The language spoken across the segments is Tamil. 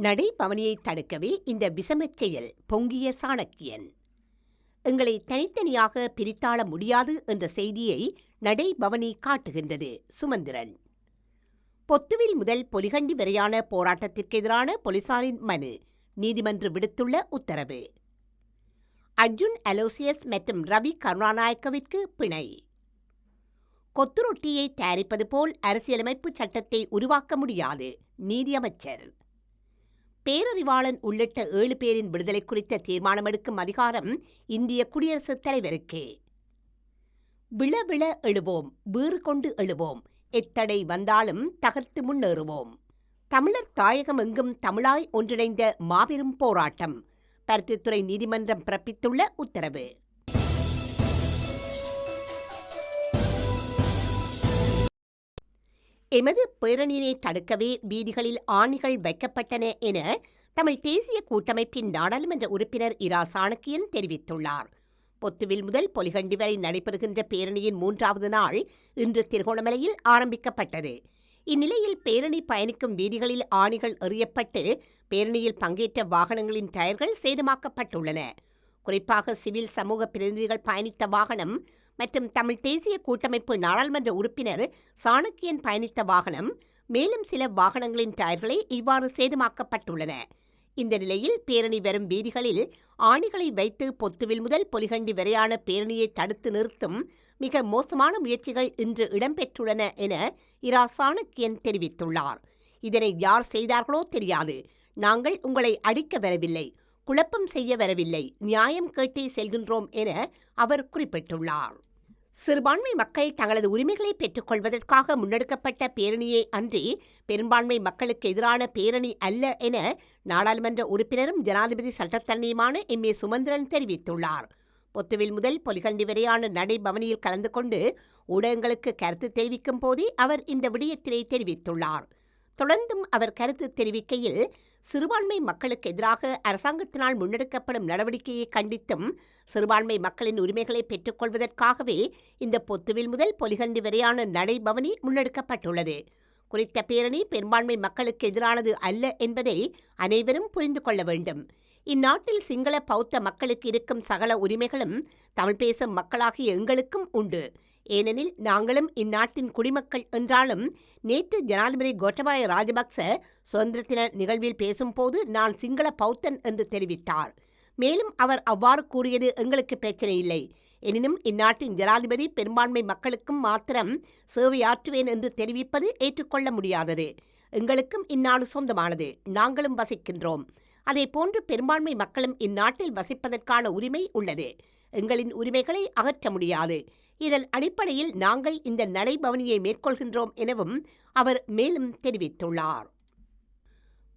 நடைபவனியை தடுக்கவே இந்த விஷமச் செயல் பொங்கிய சாணக்கியன். எங்களை தனித்தனியாக பிரித்தாள முடியாது என்ற செய்தியை நடைபவனி காட்டுகின்றது. சுமந்திரன். பொத்துவில் முதல் பொலிகண்டி வரையான போராட்டத்திற்கு எதிரான போலீசாரின் மனு நீதிமன்றம் விடுத்துள்ள உத்தரவு. அர்ஜுன் அலோசியஸ் மற்றும் ரவி கருணாநாயக்கவிற்கு பிணை. கொத்து ரொட்டியை தயாரிப்பது போல் அரசியலமைப்பு சட்டத்தை உருவாக்க முடியாது நீதியமைச்சர். பேரறிவாளன் உள்ளிட்ட 7 பேரின் விடுதலை குறித்த தீர்மானம் எடுக்கும் அதிகாரம் இந்திய குடியரசுத் தலைவருக்கே. விழ விழ எழுவோம், வீறு கொண்டு எழுவோம், எத்தடை வந்தாலும் தகர்த்து முன்னேறுவோம். தமிழர் தாயகம் எங்கும் தமிழாய் ஒன்றிணைந்த மாபெரும் போராட்டம். பருத்தித்துறை நீதிமன்றம் பிறப்பித்துள்ள உத்தரவு. எமது பேரணியினை தடுக்கவே வீதிகளில் ஆணிகள் வைக்கப்பட்டன என தமிழ் தேசிய கூட்டமைப்பின் நாடாளுமன்ற உறுப்பினர் இரா சாணக்கியன் தெரிவித்துள்ளார். பொத்துவில் முதல் பொலிகண்டி வரை நடைபெறுகின்ற பேரணியின் 3வது நாள் இன்று திருகோணமலையில் ஆரம்பிக்கப்பட்டது. இந்நிலையில் பேரணி பயணிக்கும் வீதிகளில் ஆணிகள் எறியப்பட்டு பேரணியில் பங்கேற்ற வாகனங்களின் டயர்கள் சேதமாக்கப்பட்டுள்ளன. குறிப்பாக சிவில் சமூக பிரதிநிதிகள் பயணித்த வாகனம் மற்றும் தமிழ் தேசிய கூட்டமைப்பு நாடாளுமன்ற உறுப்பினர் சாணக்கியன் பயணித்த வாகனம், மேலும் சில வாகனங்களின் டயர்களே இவ்வாறு சேதமாக்கப்பட்டுள்ளன. இந்த நிலையில் பேரணி வரும் வீதிகளில் ஆணிகளை வைத்து பொத்துவில் முதல் பொலிகண்டி வரையான பேரணியை தடுத்து நிறுத்தும் மிக மோசமான முயற்சிகள் இன்று இடம்பெற்றுள்ளன என இரா சாணக்கியன் தெரிவித்துள்ளார். இதனை யார் செய்தார்களோ தெரியாது. நாங்கள் உங்களை அடிக்க வரவில்லை, குழப்பம் செய்ய வரவில்லை, நியாயம் கேட்டே செல்கின்றோம் என அவர் குறிப்பிட்டுள்ளார். சிறுபான்மை மக்கள் தங்களது உரிமைகளை பெற்றுக்கொள்வதற்காக முன்னெடுக்கப்பட்ட பேரணியே அன்றி பெரும்பான்மை மக்களுக்கு எதிரான பேரணி அல்ல என நாடாளுமன்ற உறுப்பினரும் ஜனாதிபதி சட்டத்தரணியுமான எம்.ஏ. சுமந்திரன் தெரிவித்துள்ளார். பொத்துவில் முதல் பொலிகண்டி வரையான நடைபவனியில் கலந்து கொண்டு ஊடகங்களுக்கு கருத்து தெரிவிக்கும் போதே அவர் இந்த விடயத்தினை தெரிவித்துள்ளார். தொடர்ந்தும் அவர் கருத்து தெரிவிக்கையில், சிறுபான்மை மக்களுக்கு எதிராக அரசாங்கத்தினால் முன்னெடுக்கப்படும் நடவடிக்கையை கண்டித்தும் சிறுபான்மை மக்களின் உரிமைகளை பெற்றுக்கொள்வதற்காகவே இந்த பொத்துவில் முதல் பொலிகண்டி வரையான நடைபவனி முன்னெடுக்கப்பட்டுள்ளது. குறித்த பேரணி பெரும்பான்மை மக்களுக்கு எதிரானது அல்ல என்பதை அனைவரும் புரிந்து கொள்ள வேண்டும். இந்நாட்டில் சிங்கள பௌத்த மக்களுக்கு இருக்கும் சகல உரிமைகளும் தமிழ் பேசும் மக்களாகிய எங்களுக்கும் உண்டு. ஏனெனில் நாங்களும் இந்நாட்டின் குடிமக்கள் என்றாலும் நேற்று ஜனாதிபதி கோட்டபாய ராஜபக்ச சுதந்திர தின நிகழ்வில் பேசும்போது நான் சிங்கள பௌத்தன் என்று தெரிவித்தார். மேலும் அவர் அவ்வாறு கூறியது எங்களுக்கு பிரச்சனை இல்லை. எனினும் இந்நாட்டின் ஜனாதிபதி பெரும்பான்மை மக்களுக்கும் மாத்திரம் சேவையாற்றுவேன் என்று தெரிவிப்பது ஏற்றுக்கொள்ள முடியாதது. எங்களுக்கும் இந்நாடு சொந்தமானது, நாங்களும் வசிக்கின்றோம். அதே போன்று பெரும்பான்மை மக்களும் இந்நாட்டில் வசிப்பதற்கான உரிமை உள்ளது. எங்களின் உரிமைகளை அகற்ற முடியாது. இதன் அடிப்படையில் நாங்கள் இந்த நடைபவனியை மேற்கொள்கின்றோம் எனவும் அவர் மேலும் தெரிவித்துள்ளார்.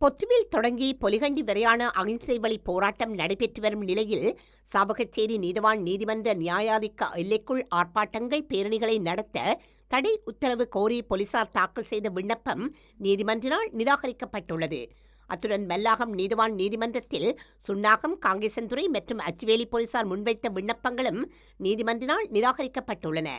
பொத்துவில் தொடங்கி பொலிகண்டி வரையான அகிம்சை வழி போராட்டம் நடைபெற்று வரும் நிலையில் சாவகச்சேரி நீதவான் நீதிமன்ற நியாயாதிக்க எல்லைக்குள் ஆர்ப்பாட்டங்கள், பேரணிகளை நடத்த தடை உத்தரவு கோரி போலீசார் தாக்கல் செய்த விண்ணப்பம் நீதிமன்றினால் நிராகரிக்கப்பட்டுள்ளது. அத்துடன் மல்லாகம் நீதவான் நீதிமன்றத்தில் சுன்னாகம், காங்கேசன்துறை மற்றும் அச்சுவேலி போலீசார் முன்வைத்த விண்ணப்பங்களும் நீதிமன்றினால் நிராகரிக்கப்பட்டுள்ளன.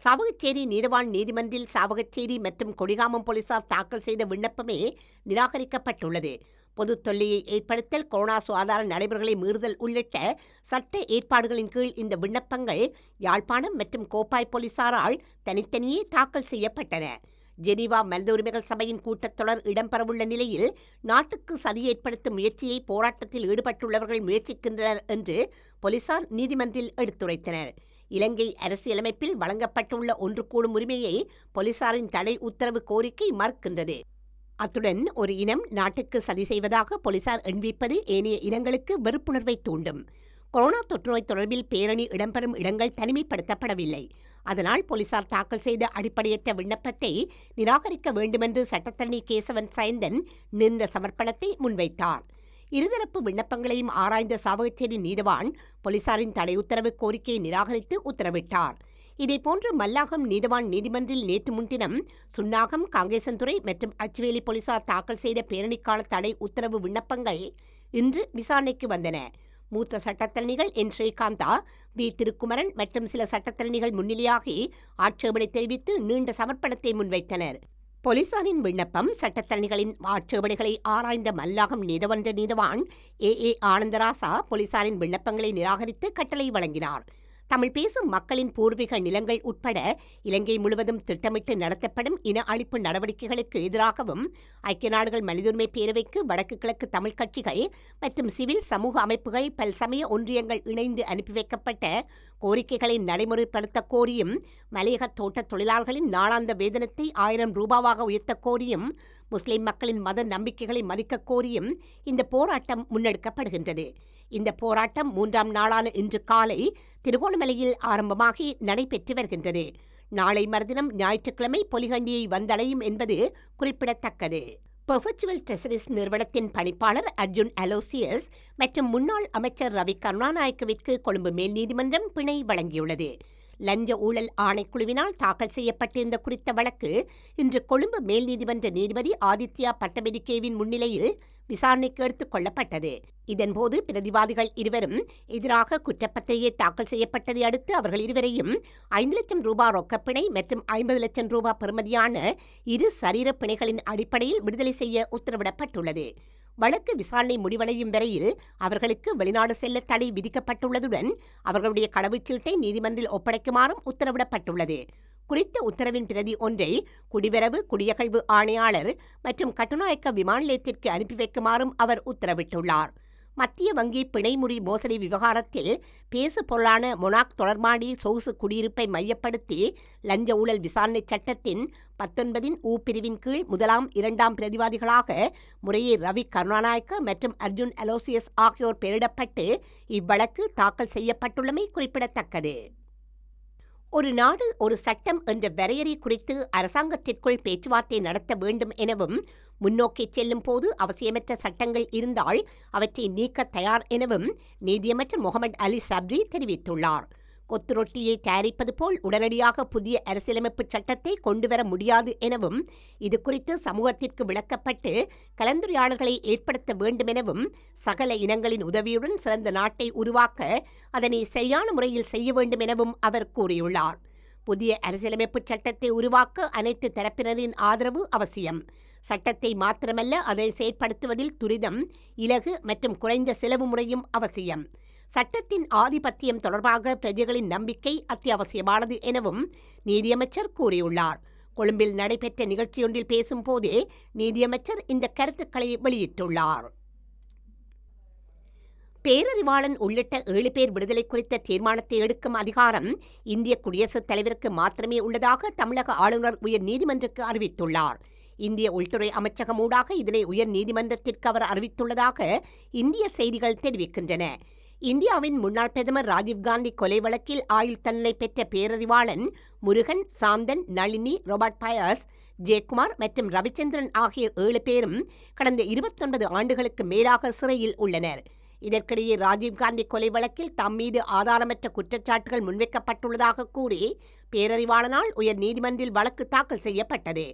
சாவகச்சேரி நீதவான் நீதிமன்றில் சாவகச்சேரி மற்றும் கொடிகாமம் போலீசார் தாக்கல் செய்த விண்ணப்பமே நிராகரிக்கப்பட்டுள்ளது. பொது தொல்லையை ஏற்படுத்தல், கொரோனா சுகாதார நடைமுறைகளை மீறுதல் உள்ளிட்ட சட்ட ஏற்பாடுகளின் கீழ் இந்த விண்ணப்பங்கள் யாழ்ப்பாணம் மற்றும் கோப்பாய் போலீசாரால் தனித்தனியே தாக்கல் செய்யப்பட்டன. ஜெனீவா மனித உரிமைகள் சபையின் கூட்டத்தொடர் இடம்பெறவுள்ள நிலையில் நாட்டுக்கு சதி ஏற்படுத்தும் முயற்சியை போராட்டத்தில் ஈடுபட்டுள்ளவர்கள் முயற்சிக்கின்றனர் என்று போலீசார் நீதிமன்றில் எடுத்துரைத்தனர். இலங்கை அரசியலமைப்பில் வழங்கப்பட்டுள்ள ஒன்று கூடும் உரிமையை போலீசாரின் தடை உத்தரவு கோரிக்கை மறுக்கின்றது. அத்துடன் ஒரு இனம் நாட்டுக்கு சதி செய்வதாக போலீசார் எண்பிப்பது ஏனைய இனங்களுக்கு வெறுப்புணர்வை தூண்டும். கொரோனா தொற்றுநோய் தொடர்பில் பேரணி இடம்பெறும் இடங்கள் தனிமைப்படுத்தப்படவில்லை. அதனால் போலீசார் தாக்கல் செய்த அடிப்படையற்ற விண்ணப்பத்தை நிராகரிக்க வேண்டுமென்று சட்டத்தரணி கேசவன் சயந்தன் நின்ற சமர்ப்பணத்தை முன்வைத்தார். இருதரப்பு விண்ணப்பங்களையும் ஆராய்ந்த சாவகச்சேரி நீதவான் போலீசாரின் தடை உத்தரவு கோரிக்கையை நிராகரித்து உத்தரவிட்டார். இதேபோன்று மல்லாகம் நீதவான் நீதிமன்றில் நேற்று முன்தினம் சுன்னாகம், காங்கேசன்துறை மற்றும் அச்சுவேலி போலீசார் தாக்கல் செய்த பேரணிக்கான தடை உத்தரவு விண்ணப்பங்கள் இன்று விசாரணைக்கு வந்தன. மூத்த சட்டத்தரணிகள் என். ஸ்ரீகாந்தா, பி. திருக்குமரன் மற்றும் சில சட்டத்தரணிகள் முன்னிலையாகி ஆட்சேபனை தெரிவித்து நீண்ட சமர்ப்பணத்தை முன்வைத்தனர். போலீசாரின் விண்ணப்பம் சட்டத்தரணிகளின் ஆட்சேபனைகளை ஆராய்ந்த மல்லாகம் நீதவன்ற நீதவான் ஏ ஆனந்தராசா போலீசாரின் விண்ணப்பங்களை நிராகரித்து கட்டளை வழங்கினார். தமிழ் பேசும் மக்களின் பூர்வீக நிலங்கள் உட்பட இலங்கை முழுவதும் திட்டமிட்டு நடத்தப்படும் இன அழிப்பு நடவடிக்கைகளுக்கு எதிராகவும் ஐக்கிய நாடுகள் மனிதுரிமை பேரவைக்கு வடக்கு கிழக்கு தமிழ் கட்சிகள் மற்றும் சிவில் சமூக அமைப்புகள் பல்சமய ஒன்றியங்கள் இணைந்து அனுப்பி வைக்கப்பட்ட கோரிக்கைகளை நடைமுறைப்படுத்த கோரியும் மலையக தோட்ட தொழிலாளர்களின் நாளாந்த வேதனத்தை 1000 ரூபாவாக உயர்த்த கோரியும் முஸ்லிம் மக்களின் மத நம்பிக்கைகளை மதிக்க கோரியும் இந்த போராட்டம் முன்னெடுக்கப்படுகின்றது. இந்த போராட்டம் 3ஆம் நாளான இன்று காலை திருகோணமலையில் ஆரம்பமாகி நடைபெற்று வருகின்றது. நாளை மறுதினம் ஞாயிற்றுக்கிழமை பொலிகண்டியை வந்தடையும் என்பது குறிப்பிடத்தக்கது. பெர்பச்சுவல் ட்ரெசரிஸ் நிறுவனத்தின் பணிப்பாளர் அர்ஜுன் அலோசியஸ் மற்றும் முன்னாள் அமைச்சர் ரவி கருணாநாயக்கவிற்கு கொழும்பு மேல் நீதிமன்றம் பிணை வழங்கியுள்ளது. லஞ்ச ஊழல் ஆணைக்குழுவினால் தாக்கல் செய்யப்பட்டிருந்த குறித்த வழக்கு இன்று கொழும்பு மேல் நீதிமன்ற நீதிபதி ஆதித்யா பட்டபெதிகேவின் முன்னிலையில் விசாரணைக்கு எடுத்துக் கொள்ளப்பட்டது. இதன்போது பிரதிவாதிகள் இருவரும் எதிராக குற்றப்பத்திரிகை தாக்கல் செய்யப்பட்டதை அடுத்து அவர்கள் இருவரையும் 5 லட்சம் ரூபாய் ரொக்கப்பிணை மற்றும் 50 லட்சம் ரூபாய் பெறுமதியான 2 சரீர பிணைகளின் அடிப்படையில் விடுதலை செய்ய உத்தரவிடப்பட்டுள்ளது. வழக்கு விசாரணை முடிவடையும் வரையில் அவர்களுக்கு வெளிநாடு செல்ல தடை விதிக்கப்பட்டுள்ளதுடன் அவர்களுடைய கடவுச்சீட்டை நீதிமன்றில் ஒப்படைக்குமாறும் உத்தரவிடப்பட்டுள்ளது. குறித்த உத்தரவின் பிரதி ஒன்றை குடிவரவு குடியகழ்வு ஆணையாளர் மற்றும் கட்டுநாயக்க விமான நிலையத்திற்கு அனுப்பி வைக்குமாறும் அவர் உத்தரவிட்டுள்ளார். மத்திய வங்கி பிணைமுறி மோசடி விவகாரத்தில் பேசு பொருளான மொனாக் தொடர்மாடி சொகுசு குடியிருப்பை மையப்படுத்தி லஞ்ச ஊழல் விசாரணை சட்டத்தின் 19 பிரிவின் கீழ் 1ஆம் 2ஆம் பிரதிவாதிகளாக முறையே ரவி கருணாநாயக்க மற்றும் அர்ஜுன் அலோசியஸ் ஆகியோர் பெயரிடப்பட்டு இவ்வழக்கு தாக்கல் செய்யப்பட்டுள்ளமை குறிப்பிடத்தக்கது. ஒரு நாடு ஒரு சட்டம் என்ற வரையறை குறித்து அரசாங்கத்திற்குள் பேச்சுவார்த்தை நடத்த வேண்டும் எனவும் முன்னோக்கி செல்லும் போது அவசியமற்ற சட்டங்கள் இருந்தால் அவற்றை நீக்க தயார் எனவும் நீதியமைச்சர் முகமது அலி சப்ரி தெரிவித்துள்ளார். கொத்து ரொட்டியை தயாரிப்பது போல் உடனடியாக புதிய அரசியலமைப்பு சட்டத்தை கொண்டுவர முடியாது எனவும் இது குறித்து சமூகத்திற்கு விளக்கப்பட்டு கலந்துரையாடல்களை ஏற்படுத்த வேண்டும் எனவும் சகல இனங்களின் உதவியுடன் சிறந்த நாட்டை உருவாக்க அதனை சரியான முறையில் செய்ய வேண்டும் எனவும் அவர் கூறியுள்ளார். புதிய அரசியலமைப்பு சட்டத்தை உருவாக்க அனைத்து தரப்பினரின் ஆதரவு அவசியம். சட்டத்தை மாத்திரமல்ல அதை செயற்படுத்துவதில் துரிதம், இலகு மற்றும் குறைந்த செலவு முறையும் அவசியம். சட்டத்தின் ஆதிபத்தியம் தொடர்பாக பிரஜைகளின் நம்பிக்கை அத்தியாவசியமானது எனவும் நீதியமைச்சர் கூறியுள்ளார். கொழும்பில் நடைபெற்ற நிகழ்ச்சியொன்றில் பேசும்போதே நீதியமைச்சர் இந்த கருத்துக்களை வெளியிட்டுள்ளார். பேரறிவாளன் உள்ளிட்ட 7 பேர் விடுதலை குறித்த தீர்மானத்தை எடுக்கும் அதிகாரம் இந்திய குடியரசுத் தலைவருக்கு மாத்திரமே உள்ளதாக தமிழக ஆளுநர் உயர் நீதிமன்றத்துக்கு அறிவித்துள்ளார். இந்திய உள்துறை அமைச்சகம் ஊடாக இதனை உயர் நீதிமன்றத்திற்கு அவர் அறிவித்துள்ளதாக இந்திய செய்திகள் தெரிவிக்கின்றன. இந்தியாவின் முன்னாள் பிரதமர் ராஜீவ்காந்தி கொலை வழக்கில் ஆயுள் தண்டனை பெற்ற பேரறிவாளன் முருகன், சாந்தன், நளினி, ரோபர்ட் பயஸ், ஜெயக்குமார் மற்றும் ரவிச்சந்திரன் ஆகிய 7 பேரும் கடந்த 29 ஆண்டுகளுக்கு மேலாக சிறையில் உள்ளனர். இதற்கிடையே ராஜீவ்காந்தி கொலை வழக்கில் தம் மீது ஆதாரமற்ற குற்றச்சாட்டுகள் முன்வைக்கப்பட்டுள்ளதாக கூறி பேரறிவாளனால் உயர் நீதிமன்றில் வழக்கு தாக்கல் செய்யப்பட்டது.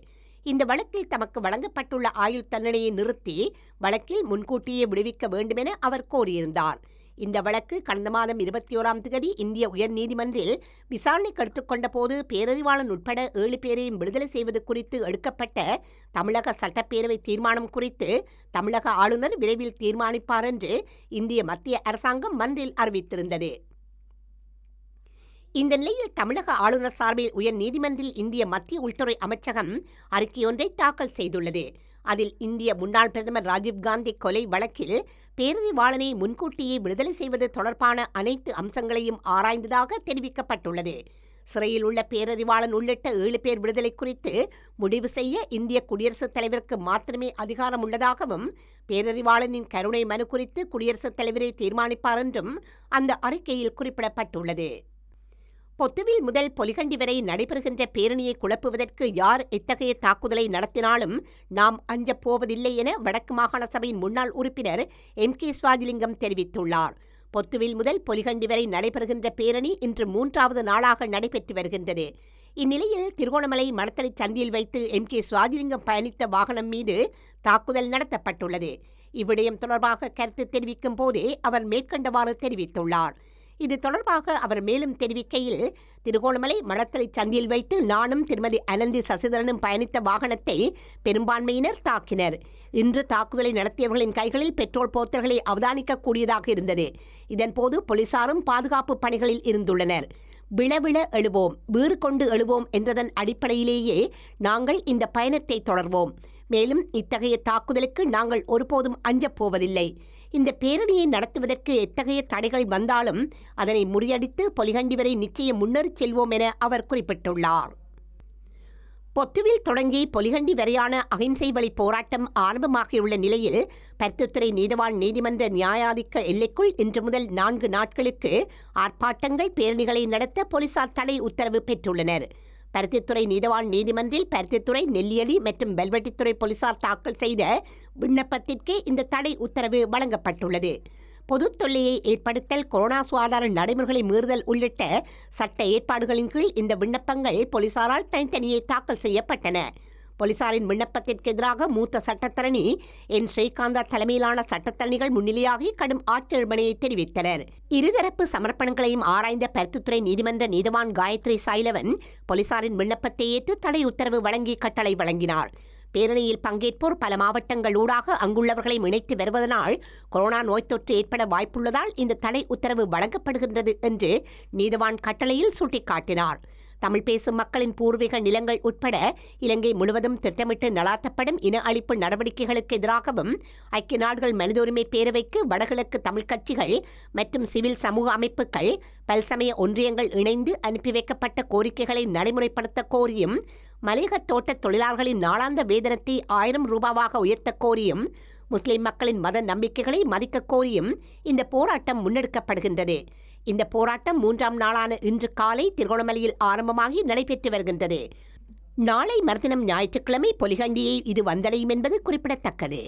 இந்த வழக்கில் தமக்கு வழங்கப்பட்டுள்ள ஆயுள் தண்டனையை நிறுத்தி வழக்கில் முன்கூட்டியே விடுவிக்க வேண்டுமென அவர் கோரியிருந்தார். இந்த வழக்கு கடந்த மாதம் 21ஆம் தேதி இந்திய உயர் நீதிமன்றில் விசாரணைக்கு எடுத்துக்கொண்ட போது பேரறிவாளன் உட்பட 7 பேரையும் விடுதலை செய்வது குறித்து எடுக்கப்பட்ட தமிழக சட்டப்பேரவை தீர்மானம் குறித்து தமிழக ஆளுநர் விரைவில் தீர்மானிப்பார் என்று இந்திய மத்திய அரசாங்கம் மன்றில் அறிவித்திருந்தது. இந்த நிலையில் தமிழக ஆளுநர் சார்பில் உயர் நீதிமன்றில் இந்திய மத்திய உள்துறை அமைச்சகம் அறிக்கையொன்றை தாக்கல் செய்துள்ளது. அதில் இந்திய முன்னாள் பிரதமர் ராஜீவ்காந்தி கொலை வழக்கில் பேரறிவாளனை முன்கூட்டியே விடுதலை செய்வது தொடர்பான அனைத்து அம்சங்களையும் ஆராய்ந்ததாக தெரிவிக்கப்பட்டுள்ளது. சிறையில் உள்ள பேரறிவாளன் உள்ளிட்ட 7 பேர் விடுதலை குறித்து முடிவு செய்ய இந்திய குடியரசுத் தலைவருக்கு மாத்திரமே அதிகாரம் உள்ளதாகவும் பேரறிவாளனின் கருணை மனு குறித்து குடியரசுத் தலைவரை தீர்மானிப்பார் என்றும் அந்த அறிக்கையில் குறிப்பிடப்பட்டுள்ளது. பொத்துவில் முதல் பொலிகண்டி வரை நடைபெறுகின்ற பேரணியை குழப்புவதற்கு யார் எத்தகைய தாக்குதலை நடத்தினாலும் நாம் அஞ்சப் போவதில்லை என வடக்கு மாகாண சபையின் முன்னாள் உறுப்பினர் MK சுவாதிலிங்கம் தெரிவித்துள்ளார். பொத்துவில் முதல் பொலிகண்டி வரை நடைபெறுகின்ற பேரணி இன்று 3வது நாளாக நடைபெற்று வருகின்றது. இந்நிலையில் திருகோணமலை மணத்தலை சந்தியில் வைத்து MK சுவாதிலிங்கம் பயணித்த வாகனம் மீது தாக்குதல் நடத்தப்பட்டுள்ளது. இவ்விடயம் தொடர்பாக கருத்து தெரிவிக்கும் போதே அவர் மேற்கண்டவாறு தெரிவித்துள்ளார். இது தொடர்பாக அவர் மேலும் தெரிவிக்கையில், திருகோணமலை மடத்தலை சந்தியில் வைத்து நானும் திருமதி அனந்தி சசிதரனும் பயணித்த வாகனத்தை பெரும்பான்மையினர் தாக்கினர். இன்று தாக்குதலை நடத்தியவர்களின் கைகளில் பெட்ரோல் போத்தல்களை அவதானிக்கக்கூடியதாக இருந்தது. இதன்போது போலீசாரும் பாதுகாப்பு பணிகளில் இருந்துள்ளனர். விழவிழ எழுவோம், வீறு கொண்டு எழுவோம் என்றதன் அடிப்படையிலேயே நாங்கள் இந்த பயணத்தை தொடர்வோம். மேலும் இத்தகைய தாக்குதலுக்கு நாங்கள் ஒருபோதும் அஞ்சப் போவதில்லை. இந்த பேரணியை நடத்துவதற்கு எத்தகைய தடைகள் வந்தாலும் அதனை முறியடித்து பொலிகண்டி வரை நிச்சயம் முன்னேறிச் செல்வோம் என அவர் குறிப்பிட்டுள்ளார். பொத்துவில் தொடங்கி பொலிகண்டி வரையான அகிம்சை வழி போராட்டம் ஆரம்பமாகியுள்ள நிலையில் பருத்தித்துறை நீதவான் நீதிமன்ற நியாயாதிக்க எல்லைக்குள் இன்று முதல் 4 நாட்களுக்கு ஆர்ப்பாட்டங்கள், பேரணிகளை நடத்த போலீசார் தடை உத்தரவு பெற்றுள்ளனர். பருத்தித்துறை நீதவான் நீதிமன்றில் பருத்தித்துறை, நெல்லியடி மற்றும் வெல்வெட்டித்துறை போலீசார் தாக்கல் செய்த விண்ணப்பத்திற்கே இந்த தடை உத்தரவு வழங்கப்பட்டுள்ளது. பொது தொல்லையை ஏற்படுத்தல், கொரோனா சுகாதார நடைமுறைகளை மீறுதல் உள்ளிட்ட சட்ட ஏற்பாடுகளின் கீழ் இந்த விண்ணப்பங்கள் போலீசாரால் தனித்தனியே தாக்கல் செய்யப்பட்டன. போலீசாரின் விண்ணப்பத்திற்கு எதிராக மூத்த சட்டத்தரணி என் ஸ்ரீகாந்தா தலைமையிலான சட்டத்தரணிகள் முன்னிலையாகி கடும் ஆட்சேபனையை தெரிவித்தனர். இருதரப்பு சமர்ப்பணங்களையும் ஆராய்ந்த பருத்தித்துறை நீதிமன்ற நீதவான் காயத்ரி சாய்லவன் போலீசாரின் விண்ணப்பத்தை ஏற்று தடை உத்தரவு வழங்கி கட்டளை வழங்கினார். பேரணியில் பங்கேற்போர் பல மாவட்டங்கள் ஊடாக அங்குள்ளவர்களை இணைத்து வருவதனால் கொரோனா நோய் தொற்று ஏற்பட வாய்ப்புள்ளதால் இந்த தடை உத்தரவு வழங்கப்படுகின்றது என்று நீதவான் கட்டளையில் சுட்டிக்காட்டினார். தமிழ் பேசும் மக்களின் பூர்வீக நிலங்கள் உட்பட இலங்கை முழுவதும் திட்டமிட்டு நடாத்தப்படும் இன அழிப்பு நடவடிக்கைகளுக்கு எதிராகவும் ஐக்கிய நாடுகள் மனித உரிமை பேரவைக்கு வடகிழக்கு தமிழ் கட்சிகள் மற்றும் சிவில் சமூக அமைப்புகள், பல்சமய ஒன்றியங்கள் இணைந்து அனுப்பி வைக்கப்பட்ட கோரிக்கைகளை நடைமுறைப்படுத்த கோரியும், மலையக தோட்ட தொழிலாளர்களின் நாளாந்த வேதனத்தை 1000 ரூபாவாக உயர்த்த கோரியும், முஸ்லிம் மக்களின் மத நம்பிக்கைகளை மதிக்க கோரியும் இந்த போராட்டம் முன்னெடுக்கப்படுகின்றது. இந்த போராட்டம் 3ஆம் நாளான இன்று காலை திருகோணமலையில் ஆரம்பமாகி நடைபெற்று வருகின்றது. நாளை மறுதினம் ஞாயிற்றுக்கிழமை பொலிகண்டியை இது வந்தடையும் என்பது குறிப்பிடத்தக்கது.